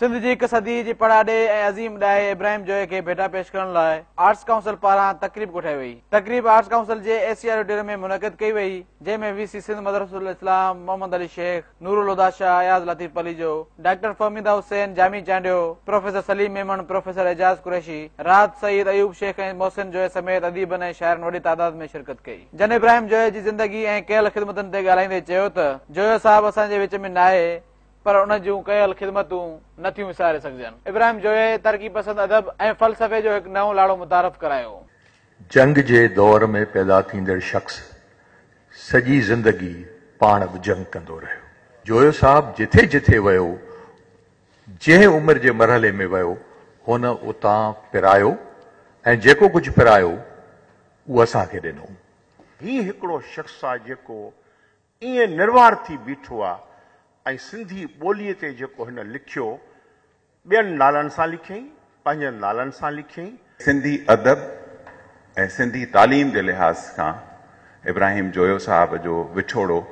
सिंध जी हिक सदी जी पड़ाडे ऐं अज़ीम ॾाहे इब्राहिम जोए खे भेटा पेश करण लाइ आर्ट्स काउंसिल पारां तकरीब कोठाई वई। तकरीब आर्ट्स काउंसिल जे एशिया ऑडिटोरियम में मुनक़िद कई वई, जंहिंमें VC Sindh Madressatul Islam Mohammad Ali Shaikh, Noorul Huda Shah, Ayaz Latif Palijo, doctor Fahmida Hussain Jami Chandio, professor Saleem Memon, professor Ejaz Qureshi, Rahat Saeed, Ayub Sheikh ऐं मोहसिन जोए समेत अदीबनि ऐं शाइरनि वॾी तादाद में शिरकत कई। जन इब्राहिम जोए जी ज़िंदगी ऐं कयल ख़िदमतनि ते ॻाल्हाईंदे चयो त जोए साहब असांजे विच में नाहे, पर उन जूं कयल ख़िदमतूं नथियूं विसारे सघजनि। इब्राहिम जोए तरक़ी पसंद अदब ऐं फ़लसफ़े जो हिकु नओं लाड़ो मुतारफ़ करायो। जंग जे दौर में पैदा थींदड़ शख़्स सॼी ज़िंदगी पाण बि जंग कंदो रहियो। जोयो साहब जिथे जिथे वियो, जंहिं उमिरि जे मरहले में वियो, हुन उतां पिरायो ऐं जेको कुझु पिरायो उहो असांखे ॾिनो। ही हिकिड़ो शख़्स आहे जेको ईअं निर्वार थी बीठो आहे ऐं सिंधी ॿोलीअ ते जेको हिन लिखियो, ॿियनि नालनि सां लिखियईं, पंहिंजनि नालनि सां लिखियईं। सिंधी अदब ऐं सिंधी तालीम जे लिहाज़ खां इब्राहिम जोयो साहब जो विछोड़ो